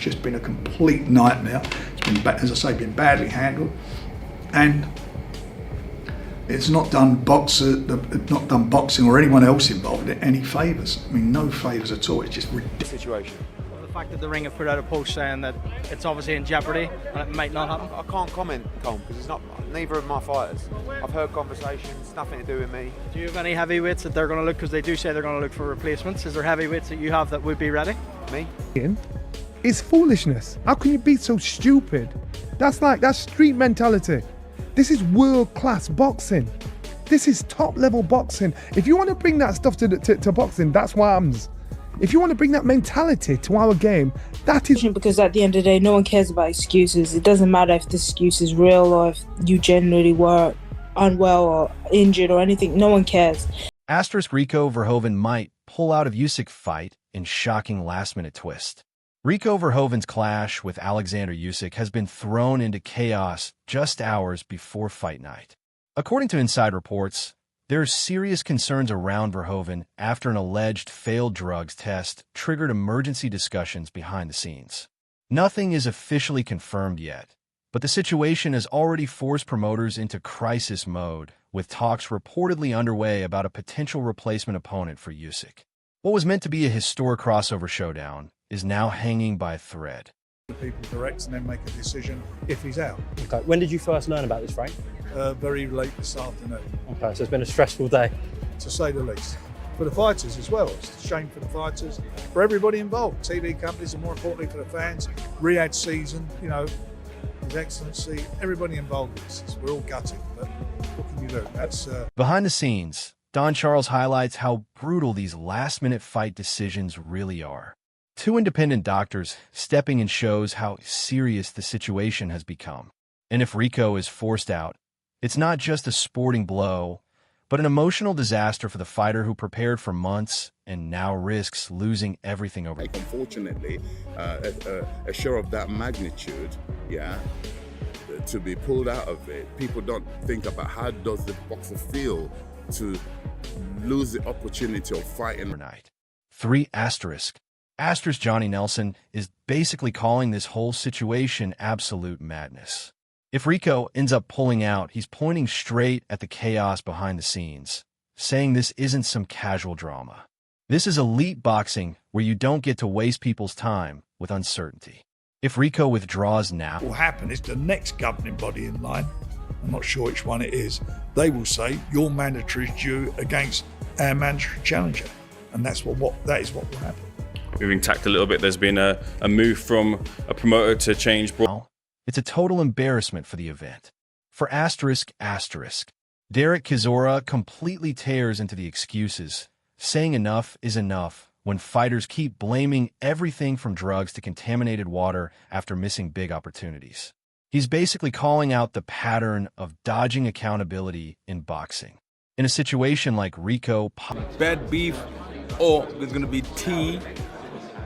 It's just been a complete nightmare. It's been, as I say, been badly handled, and it's not done boxing or anyone else involved in any favours. I mean, no favours at all. It's just ridiculous. Situation. The fact that the ring have put out a post saying that it's obviously in jeopardy and it might not happen. I can't comment, Colm, because it's not. Neither of my fighters. I've heard conversations, nothing to do with me. Do you have any heavyweights that they're going to look, because they do say they're going to look for replacements? Is there heavyweights that you have that would be ready? Me? It's foolishness. How can you be so stupid? That's street mentality. This is world-class boxing. This is top-level boxing. If you want to bring that stuff to boxing, that's what happens. If you want to bring that mentality to our game, that is... Because at the end of the day, no one cares about excuses. It doesn't matter if the excuse is real or if you genuinely were unwell or injured or anything. No one cares. Rico Verhoeven might pull out of Usyk fight in shocking last-minute twist. Rico Verhoeven's clash with Oleksandr Usyk has been thrown into chaos just hours before fight night. According to inside reports, there are serious concerns around Verhoeven after an alleged failed drugs test triggered emergency discussions behind the scenes. Nothing is officially confirmed yet, but the situation has already forced promoters into crisis mode, with talks reportedly underway about a potential replacement opponent for Usyk. What was meant to be a historic crossover showdown is now hanging by a thread. People direct and then make a decision if he's out. Okay. When did you first learn about this, Frank? Very late this afternoon. Okay, so it's been a stressful day. To say the least. For the fighters as well. It's a shame for the fighters, for everybody involved. TV companies and more importantly for the fans. Riyadh season, His Excellency, everybody involved in this. We're all gutted, but what can you do? That's Behind the scenes, Don Charles highlights how brutal these last-minute fight decisions really are. Two independent doctors stepping in shows how serious the situation has become. And if Rico is forced out, it's not just a sporting blow, but an emotional disaster for the fighter who prepared for months and now risks losing everything over. Unfortunately, a show of that magnitude, to be pulled out of it, people don't think about how does the boxer feel to lose the opportunity of fighting. Overnight. 3 asterisk. Johnny Nelson is basically calling this whole situation absolute madness. If Rico ends up pulling out, he's pointing straight at the chaos behind the scenes, saying this isn't some casual drama. This is elite boxing where you don't get to waste people's time with uncertainty. If Rico withdraws now, what will happen is the next governing body in line, I'm not sure which one it is, they will say your mandatory is due against our mandatory challenger. And that is what will happen. Moving tact a little bit, there's been a move from a promoter to change. It's a total embarrassment for the event. For asterisk, Derek Chisora completely tears into the excuses, saying enough is enough when fighters keep blaming everything from drugs to contaminated water after missing big opportunities. He's basically calling out the pattern of dodging accountability in boxing. In a situation like Rico... Bad beef, or it's going to be tea,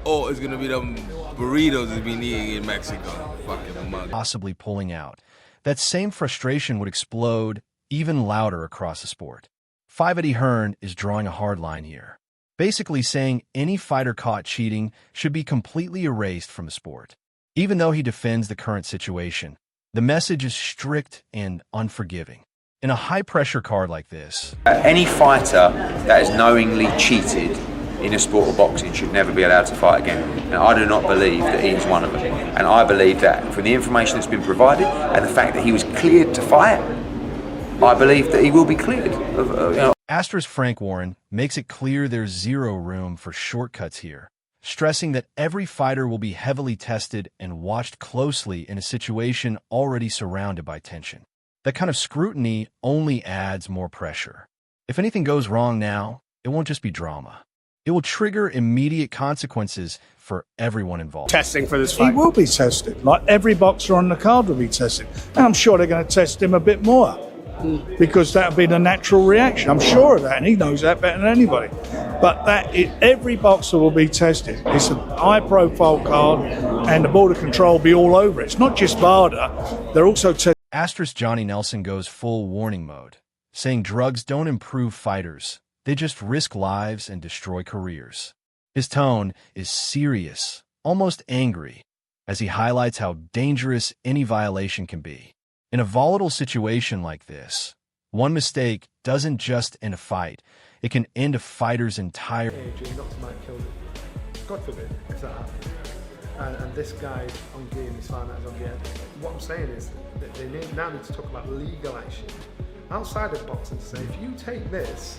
or it's going to be them burritos that we need in Mexico. Fucking mug. Possibly pulling out. That same frustration would explode even louder across the sport. 5 Eddie Hearn is drawing a hard line here, basically saying any fighter caught cheating should be completely erased from the sport. Even though he defends the current situation, the message is strict and unforgiving. In a high-pressure card like this, Any fighter that has knowingly cheated in a sport of boxing should never be allowed to fight again. And I do not believe that he's one of them. And I believe that from the information that's been provided and the fact that he was cleared to fight, I believe that he will be cleared. Astra's Frank Warren makes it clear there's zero room for shortcuts here, stressing that every fighter will be heavily tested and watched closely in a situation already surrounded by tension. That kind of scrutiny only adds more pressure. If anything goes wrong now, it won't just be drama. It will trigger immediate consequences for everyone involved. Testing for this fight. He will be tested, like every boxer on the card will be tested. And I'm sure they're going to test him a bit more, because that would be the natural reaction. I'm sure of that, and he knows that better than anybody. But every boxer will be tested. It's a high-profile card, and the border control will be all over it. It's not just VADA. They're also testing. Astra's Johnny Nelson goes full warning mode, saying drugs don't improve fighters. They just risk lives and destroy careers. His tone is serious, almost angry, as he highlights how dangerous any violation can be. In a volatile situation like this, one mistake doesn't just end a fight, it can end a fighter's entire... God forbid if that happened. And this guy on game, this fighter is on game. What I'm saying is that they now need to talk about legal action outside of boxing to say, if you take this,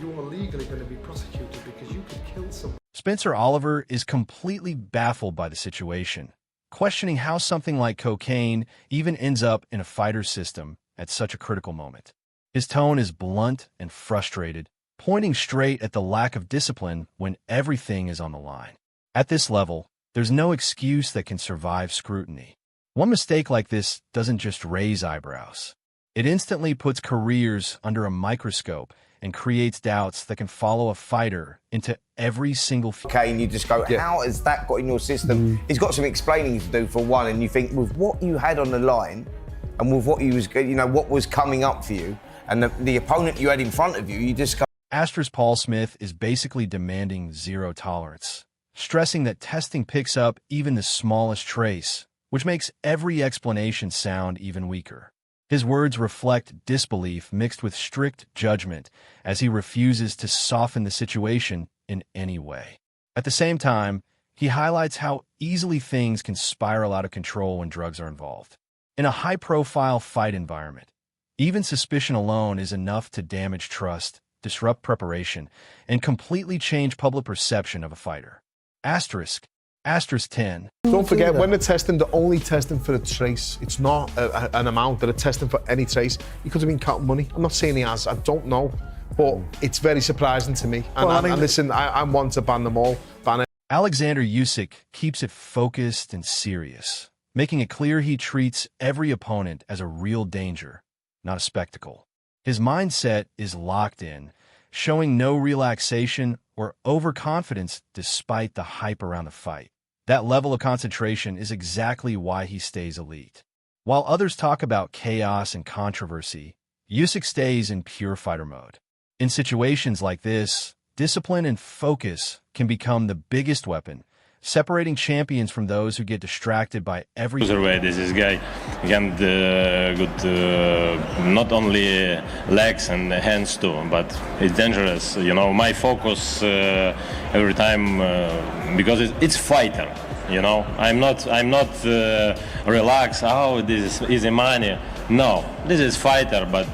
you are legally going to be prosecuted because you could kill someone. Spencer Oliver is completely baffled by the situation, questioning how something like cocaine even ends up in a fighter's system at such a critical moment. His tone is blunt and frustrated, pointing straight at the lack of discipline when everything is on the line. At this level, there's no excuse that can survive scrutiny. One mistake like this doesn't just raise eyebrows. It instantly puts careers under a microscope and creates doubts that can follow a fighter into every single... Okay, and you just go, how has that got in your system? He's got some explaining to do for one, and you think with what you had on the line and with what you was, what was coming up for you and the opponent you had in front of you, you just go... Astra's Paul Smith is basically demanding zero tolerance, stressing that testing picks up even the smallest trace, which makes every explanation sound even weaker. His words reflect disbelief mixed with strict judgment as he refuses to soften the situation in any way. At the same time, he highlights how easily things can spiral out of control when drugs are involved. In a high-profile fight environment, even suspicion alone is enough to damage trust, disrupt preparation, and completely change public perception of a fighter. Asterisk 10. Don't forget, when they're testing, they're only testing for a trace. It's not an amount, they're testing for any trace. He could have been counting money. I'm not saying he has, I don't know. But it's very surprising to me. And listen, I'm one to ban them all. Ban it. Oleksandr Usyk keeps it focused and serious, making it clear he treats every opponent as a real danger, not a spectacle. His mindset is locked in, showing no relaxation or overconfidence despite the hype around the fight. That level of concentration is exactly why he stays elite. While others talk about chaos and controversy, Usyk stays in pure fighter mode. In situations like this, discipline and focus can become the biggest weapon, separating champions from those who get distracted by every... This guy can good not only legs and hands too, but it's dangerous. My focus every time because it's fighter. I'm not relaxed. Oh, this is easy money. No, this is fighter, but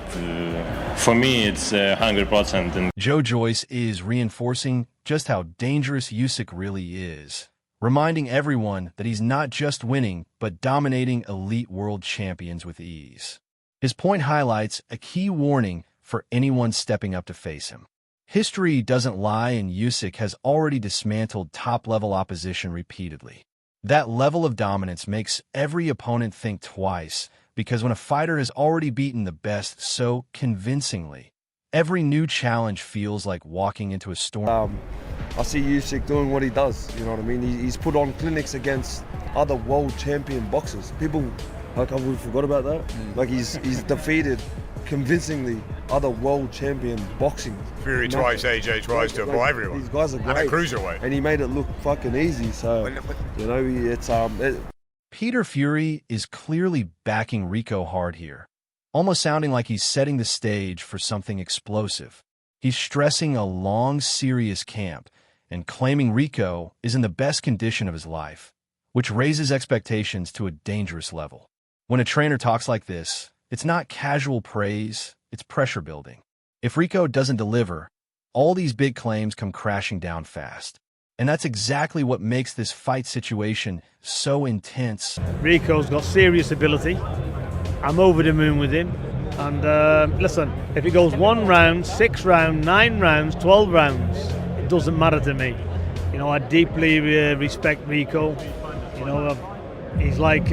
for me it's 100%. And Joe Joyce is reinforcing just how dangerous Usyk really is, reminding everyone that he's not just winning, but dominating elite world champions with ease. His point highlights a key warning for anyone stepping up to face him. History doesn't lie, and Usyk has already dismantled top-level opposition repeatedly. That level of dominance makes every opponent think twice, because when a fighter has already beaten the best so convincingly, every new challenge feels like walking into a storm. I see Usyk doing what he does, you know what I mean? He's put on clinics against other world champion boxers. People, we forgot about that. Like he's defeated convincingly other world champion boxing. Fury twice, AJ tries to avoid everyone. These guys are great. And a cruiserweight. And he made it look fucking easy, so, it's... Peter Fury is clearly backing Rico hard here, almost sounding like he's setting the stage for something explosive. He's stressing a long, serious camp and claiming Rico is in the best condition of his life, which raises expectations to a dangerous level. When a trainer talks like this, it's not casual praise, it's pressure building. If Rico doesn't deliver, all these big claims come crashing down fast. And that's exactly what makes this fight situation so intense. Rico's got serious ability. I'm over the moon with him. And listen, if it goes 1 round, 6 rounds, 9 rounds, 12 rounds, it doesn't matter to me. I deeply respect Rico. He's like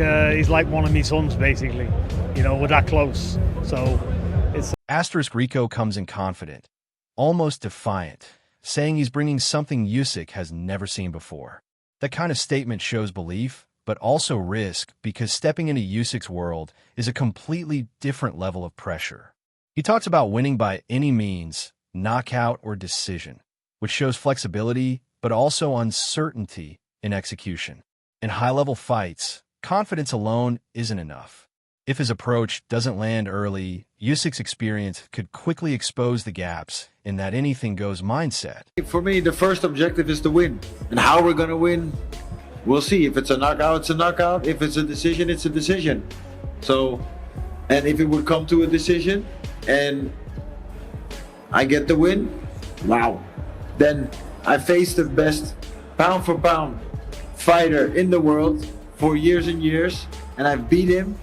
one of my sons, basically. We're that close. So it's... Asterisk Rico comes in confident, almost defiant, saying he's bringing something Usyk has never seen before. That kind of statement shows belief, but also risk, because stepping into Usyk's world is a completely different level of pressure. He talks about winning by any means, knockout or decision, which shows flexibility, but also uncertainty in execution. In high-level fights, confidence alone isn't enough. If his approach doesn't land early, Usyk's experience could quickly expose the gaps in that anything-goes mindset. For me, the first objective is to win. And how we're going to win, we'll see. If it's a knockout, it's a knockout. If it's a decision, it's a decision. So, and if it would come to a decision and I get the win, wow. Then I faced the best pound for pound fighter in the world for years and years, and I've beat him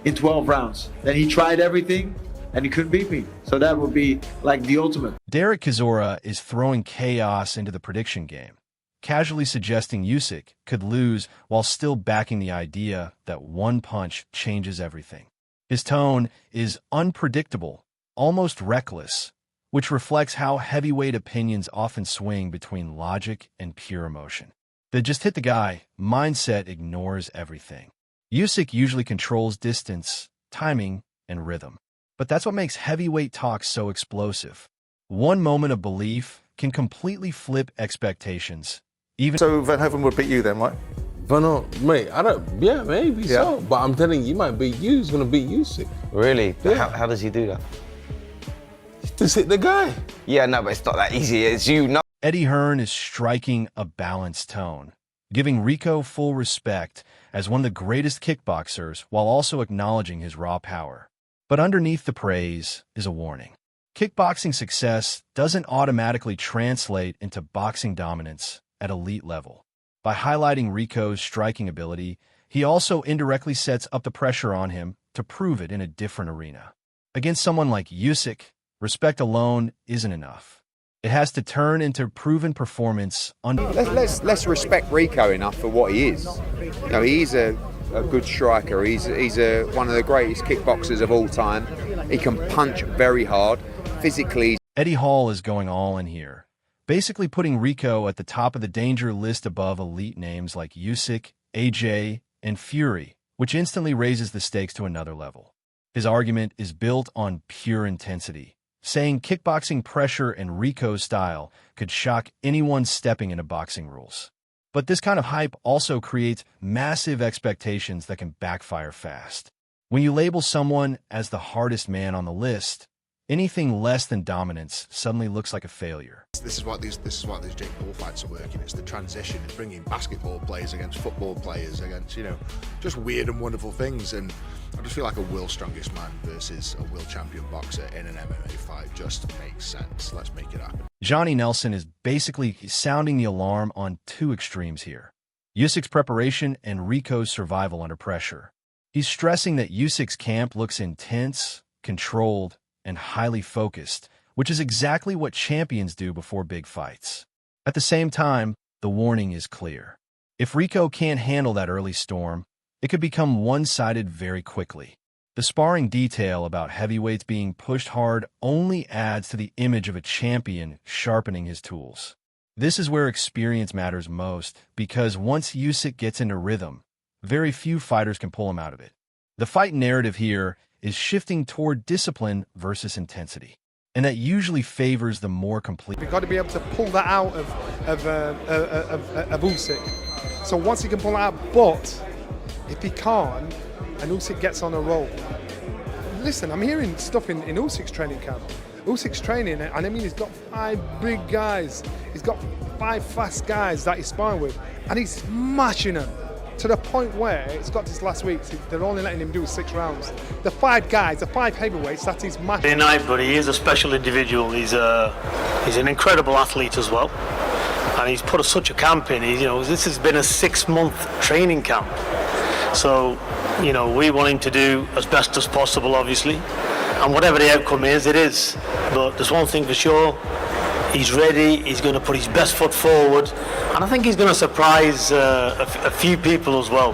in 12 rounds. Then he tried everything and he couldn't beat me. So that would be like the ultimate. Derek Chisora is throwing chaos into the prediction game, casually suggesting Usyk could lose while still backing the idea that one punch changes everything. His tone is unpredictable, almost reckless, which reflects how heavyweight opinions often swing between logic and pure emotion. The just hit the guy mindset ignores everything. Usyk usually controls distance, timing, and rhythm. But that's what makes heavyweight talk so explosive. One moment of belief can completely flip expectations. So Verhoeven would beat you then, right? Mate, yeah, maybe so. But I'm telling you, he might beat you. He's going to beat Usyk. Really? Yeah. How does he do that? Just hit the guy. Yeah, no, but it's not that easy. It's you know. Eddie Hearn is striking a balanced tone, giving Rico full respect as one of the greatest kickboxers while also acknowledging his raw power. But underneath the praise is a warning. Kickboxing success doesn't automatically translate into boxing dominance at elite level. By highlighting Rico's striking ability, he also indirectly sets up the pressure on him to prove it in a different arena. Against someone like Usyk, respect alone isn't enough. It has to turn into proven performance. Let's respect Rico enough for what he is. You know, he's a good striker. He's one of the greatest kickboxers of all time. He can punch very hard. Physically, Eddie Hall is going all in here, basically putting Rico at the top of the danger list above elite names like Usyk, AJ, and Fury, which instantly raises the stakes to another level. His argument is built on pure intensity, saying kickboxing pressure and Rico's style could shock anyone stepping into boxing rules. But this kind of hype also creates massive expectations that can backfire fast. When you label someone as the hardest man on the list, anything less than dominance suddenly looks like a failure. This is what these Jake Paul fights are working. It's the transition. It's bringing basketball players against football players against, just weird and wonderful things. And I just feel like a world strongest man versus a world champion boxer in an MMA fight just makes sense. Let's make it happen. Johnny Nelson is basically sounding the alarm on two extremes here: Usyk's preparation and Rico's survival under pressure. He's stressing that Usyk's camp looks intense, controlled, and highly focused, which is exactly what champions do before big fights. At the same time, the warning is clear. If Rico can't handle that early storm, it could become one-sided very quickly. The sparring detail about heavyweights being pushed hard only adds to the image of a champion sharpening his tools. This is where experience matters most, because once Usyk gets into rhythm, very few fighters can pull him out of it. The fight narrative here is shifting toward discipline versus intensity, and that usually favors the more complete. We've got to be able to pull that out of Usyk. So once he can pull it out, but if he can't, and Usyk gets on a roll. Listen, I'm hearing stuff in Usyk's training camp. Usyk's training, and I mean, he's got 5 big guys. He's got 5 fast guys that he's sparring with, and he's smashing them. To the point where it's got to this last week, they're only letting him do 6 rounds. The 5 guys, the 5 heavyweights, that he's matching. But he is a special individual. He's an incredible athlete as well, and he's put such a camp in. This has been a 6-month training camp. So, we want him to do as best as possible, obviously, and whatever the outcome is, it is. But there's one thing for sure. He's ready, he's going to put his best foot forward, and I think he's going to surprise a few people as well.